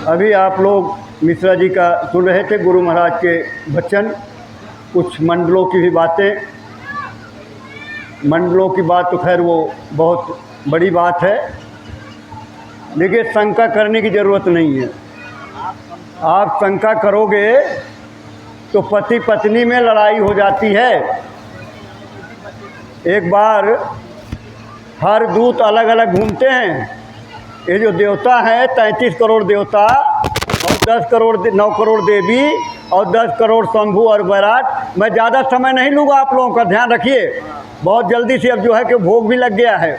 अभी आप लोग मिश्रा जी का सुन रहे थे, गुरु महाराज के वचन, कुछ मंडलों की भी बातें। मंडलों की बात तो खैर वो बहुत बड़ी बात है, लेकिन शंका करने की ज़रूरत नहीं है। आप शंका करोगे तो पति पत्नी में लड़ाई हो जाती है। एक बार हर दूत अलग अलग घूमते हैं। ये जो देवता हैं 33 करोड़ देवता और 10 करोड़ 9 करोड़ देवी और 10 करोड़ शंभु और बैराट। मैं ज़्यादा समय नहीं लूँगा, आप लोगों का ध्यान रखिए, बहुत जल्दी से अब जो है कि भोग भी लग गया है।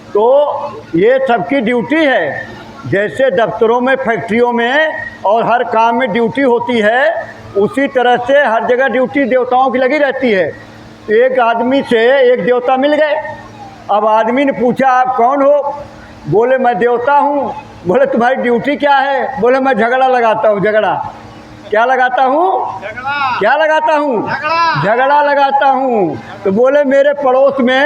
तो ये सबकी ड्यूटी है, जैसे दफ्तरों में, फैक्ट्रियों में और हर काम में ड्यूटी होती है, उसी तरह से हर जगह ड्यूटी देवताओं की लगी रहती है। एक आदमी से एक देवता मिल गए। अब आदमी ने पूछा, आप कौन हो? बोले, मैं देवता हूँ। बोले, तुम्हारी ड्यूटी क्या है? बोले, मैं झगड़ा लगाता हूँ। झगड़ा क्या लगाता हूँ? क्या लगाता हूँ? झगड़ा लगाता हूँ। तो बोले, मेरे पड़ोस में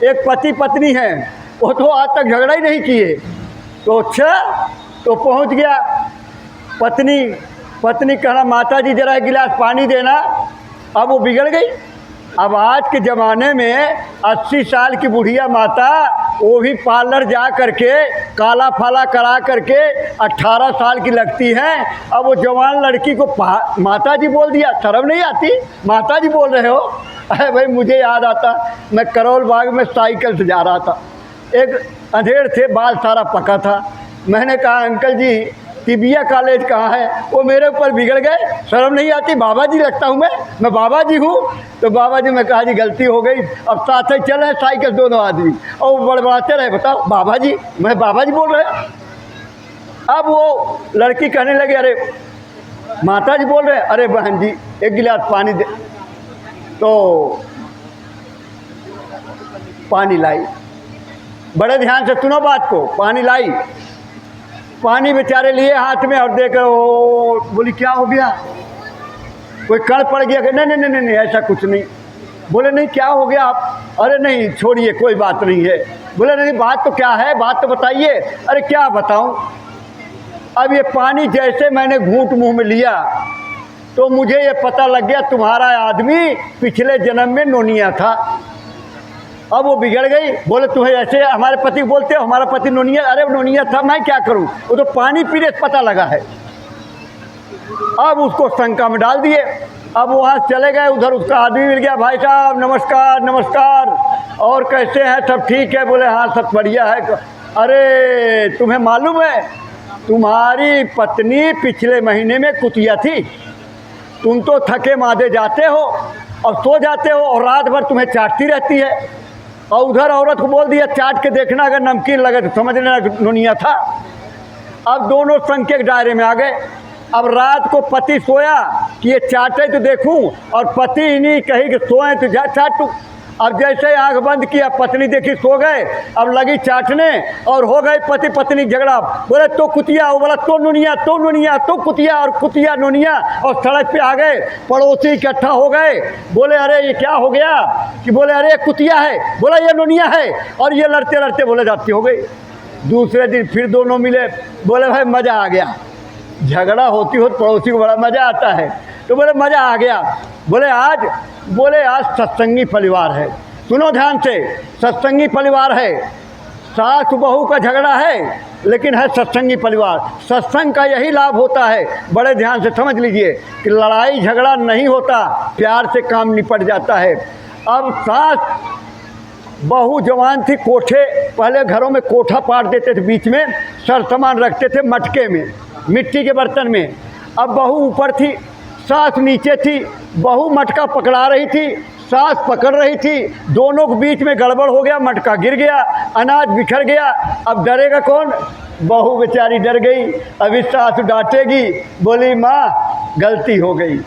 एक पति पत्नी है, वो तो आज तक झगड़ा ही नहीं किए। तो अच्छा, तो पहुँच गया। पत्नी कहना, माता जी जरा एक गिलास पानी देना। अब वो बिगड़ गई। अब आज के ज़माने में 80 साल की बुढ़िया माता, वो भी पार्लर जा करके काला फाला करा करके 18 साल की लगती हैं। अब वो जवान लड़की को माता जी बोल दिया। शर्म नहीं आती? माता जी बोल रहे हो? अरे भाई, मुझे याद आता, मैं करोल बाग में साइकिल से जा रहा था, एक अंधेड़ थे, बाल सारा पका था। मैंने कहा, अंकल जी तिबिया कॉलेज कहाँ है? वो मेरे ऊपर बिगड़ गए। शर्म नहीं आती? बाबा जी लगता हूँ मैं बाबा जी हूँ। तो बाबा जी, मैं कहा जी गलती हो गई। अब साथ ही चले साइकिल दोनों आदमी, और बड़बड़ाते रहे, बताओ बाबा जी, मैं बाबा जी बोल रहे। अब वो लड़की कहने लगी, अरे माता जी बोल रहे। अरे बहन जी, एक गिलास पानी दे। तो पानी लाई, बड़े ध्यान से सुनो बात को। पानी लाई, पानी बेचारे लिए हाथ में, और देख ओ, बोली क्या हो गया? कोई कण पड़ गया? नहीं नहीं नहीं नहीं, ऐसा कुछ नहीं। बोले, नहीं क्या हो गया आप? अरे नहीं, छोड़िए, कोई बात नहीं है। बोले, नहीं बात तो क्या है, बात तो बताइए। अरे क्या बताऊं? अब ये पानी जैसे मैंने घूंट मुंह में लिया तो मुझे ये पता लग गया, तुम्हारा आदमी पिछले जन्म में नोनिया था। अब वो बिगड़ गई। बोले, तुम्हें ऐसे हमारे पति बोलते हो, हमारा पति नोनिया? अरे नोनिया था, मैं क्या करूं? वो तो पानी पीने से पता लगा है। अब उसको शंका में डाल दिए। अब वहाँ चले गए, उधर उसका आदमी मिल गया। भाई साहब नमस्कार नमस्कार, और कैसे हैं? सब ठीक है? बोले, हाँ सब बढ़िया है। अरे तुम्हें मालूम है, तुम्हारी पत्नी पिछले महीने में कुतिया थी। तुम तो थके मादे जाते हो और सो जाते हो, और रात भर तुम्हें चाटती रहती है। और उधर औरत को बोल दिया, चाट के देखना, अगर नमकीन लगे तो समझ लेना नोनिया था। अब दोनों संग के दायरे में आ गए। अब रात को पति सोया कि ये चाटे तो देखूं, और पति इन्हीं कही कि सोए तो जा चाटूं। अब जैसे आंख बंद किया, पत्नी देखी सो गए। अब लगी चाटने, और हो गए पति पत्नी झगड़ा। बोले, तो कुतिया, वो बोला तो नोनिया, तो नोनिया, तो कुतिया, और कुतिया नोनिया। और सड़क पे आ गए, पड़ोसी इकट्ठा हो गए। बोले, अरे ये क्या हो गया? कि बोले, अरे कुतिया है। बोला, ये नोनिया है। और ये लड़ते लड़ते बोले जाती हो गई। दूसरे दिन फिर दोनों मिले। बोले, भाई मज़ा आ गया। झगड़ा होती हो पड़ोसी को बड़ा मज़ा आता है। तो बोले, मज़ा आ गया। बोले, आज सत्संगी परिवार है। सुनो ध्यान से, सत्संगी परिवार है। सास बहू का झगड़ा है, लेकिन है सत्संगी परिवार। सत्संग का यही लाभ होता है। बड़े ध्यान से समझ लीजिए कि लड़ाई झगड़ा नहीं होता, प्यार से काम निपट जाता है। अब सास बहू जवान थी, कोठे, पहले घरों में कोठा पाट देते थे, बीच में सर सामान रखते थे मटके में, मिट्टी के बर्तन में। अब बहू ऊपर थी, सास नीचे थी। बहू मटका पकड़ा रही थी, सास पकड़ रही थी। दोनों के बीच में गड़बड़ हो गया, मटका गिर गया, अनाज बिखर गया। अब डरेगा कौन? बहू बेचारी डर गई। अभी सास डांटेगी, बोली, माँ गलती हो गई,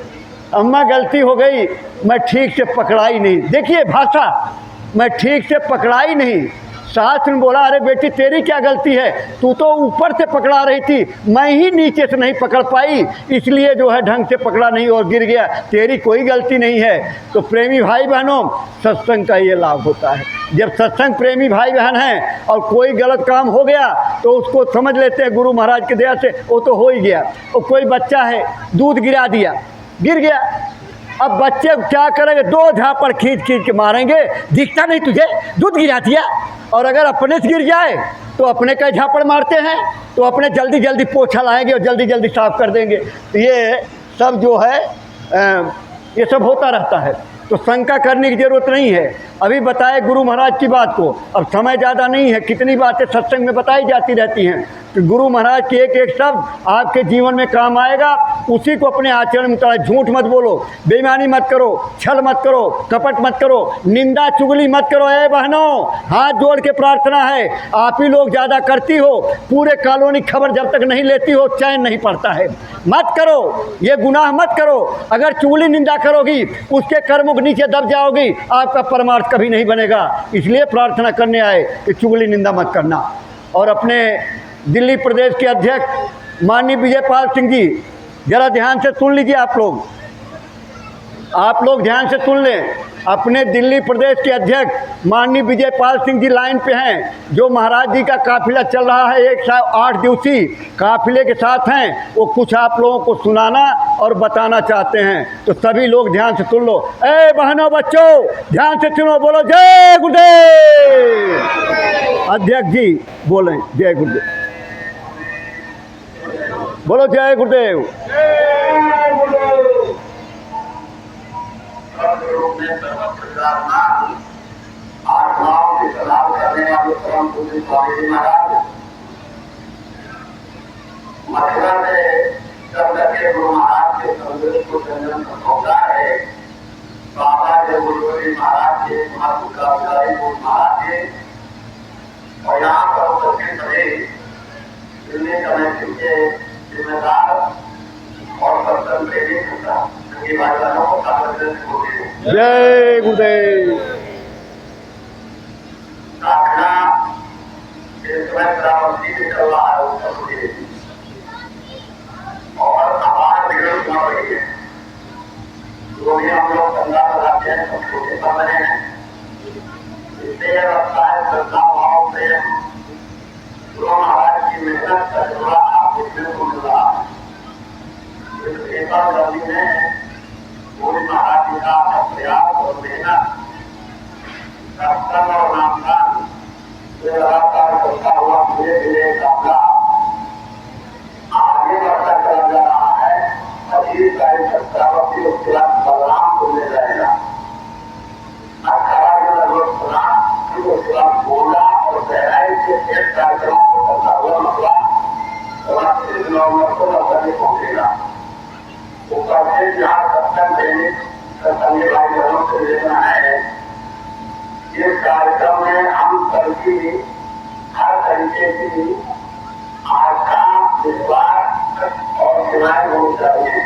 अम्मा गलती हो गई, मैं ठीक से पकड़ाई नहीं। देखिए भाषा, मैं ठीक से पकड़ाई नहीं। शास्त्र ने बोला अरे बेटी तेरी क्या गलती है, तू तो ऊपर से पकड़ा रही थी, मैं ही नीचे से नहीं पकड़ पाई, इसलिए जो है ढंग से पकड़ा नहीं और गिर गया, तेरी कोई गलती नहीं है। तो प्रेमी भाई बहनों, सत्संग का ये लाभ होता है। जब सत्संग प्रेमी भाई बहन हैं और कोई गलत काम हो गया तो उसको समझ लेते हैं गुरु महाराज की दया से वो तो हो ही गया। और कोई बच्चा है दूध गिरा दिया, गिर गया, अब बच्चे क्या करेंगे, 2 झापड़ खींच खींच के मारेंगे, दिखता नहीं तुझे दूध गिरा दिया। और अगर अपने से गिर जाए तो अपने का झापड़ मारते हैं, तो अपने जल्दी जल्दी पोछा लाएंगे और जल्दी जल्दी साफ कर देंगे। तो ये सब जो है ये सब होता रहता है, तो शंका करने की ज़रूरत नहीं है। अभी बताए गुरु महाराज की बात को, अब समय ज़्यादा नहीं है, कितनी बातें सत्संग में बताई जाती रहती हैं कि गुरु महाराज के एक एक शब्द आपके जीवन में काम आएगा, उसी को अपने आचरण में उतारो। झूठ मत बोलो, बेईमानी मत करो, छल मत करो, कपट मत करो, निंदा चुगली मत करो। ए बहनों, हाथ जोड़ के प्रार्थना है, आप ही लोग ज़्यादा करती हो, पूरे कॉलोनी खबर जब तक नहीं लेती हो चैन नहीं पड़ता है। मत करो, ये गुनाह मत करो। अगर चुगली निंदा करोगी उसके कर्मों के नीचे दब जाओगी, आपका परमार्थ कभी नहीं बनेगा। इसलिए प्रार्थना करने आए कि चुगली निंदा मत करना। और अपने दिल्ली प्रदेश के अध्यक्ष माननीय विजयपाल सिंह जी, जरा ध्यान से सुन लीजिए। आप लोग ध्यान से सुन लें। अपने दिल्ली प्रदेश के अध्यक्ष माननीय विजयपाल सिंह जी लाइन पे हैं, जो महाराज जी का काफिला चल रहा है, 108 दिवसीय काफिले के साथ हैं। वो कुछ आप लोगों को सुनाना और बताना चाहते हैं, तो सभी लोग ध्यान से सुन लो। ए बहनों बच्चों, ध्यान से सुनो, बोलो जय गुरुदेव। अध्यक्ष जी बोलें जय गुरुदेव, बोलो जय गुरुदेव। आत्माओं की सलाह करने वाले परम पूज्य स्वामी जी महाराज मथुरा से जब तक के गुरु महाराज के संदेश को जन्म पहुंचा है, बाबा जय गुरु जी महाराज के, महापुरा गुरु महाराज के, और यहाँ पर उपस्थित सभी दिल्ली कमेटी के जिम्मेदार और सत्संग प्रेमी भाईबहनों को जय गुरुदेव। काफिला इस समय श्रावणी में चल रहा है उत्तर प्रदेश, और आवाज बिगड़ सुना रही है। जो भी हम लोग चंदा लगाते हैं सब छोटे कर रहे हैं, इससे यह लगता है श्रद्धा भाव से गुरु महाराज की मेहनत का जुड़ा आप देखने को मिल रहा है। इस एकल गली में गुरु महाराज जी का प्रयास और मेहनत, सत्संग और नामदान से लगातार करता हुआ धीरे धीरे काफिला आगे बढ़ता चला जा रहा है। 25 तारीख सत्तावती उसके बाद बलराम को ले जाएगा। 18 के लगभग सुना, फिर उसके बाद बोला और गहराई से 1 कार्यक्रम को करता हुआ मसला 29 नवंबर को नौकरी पहुंचेगा। ऊपर से जहाँ सत्संग दैनिक सत्संगी भाई बहनों से लेना है, इस कार्यक्रम में हम सभी हर तरीके की आस्था, विश्वास और सेवाएं होनी चाहिए।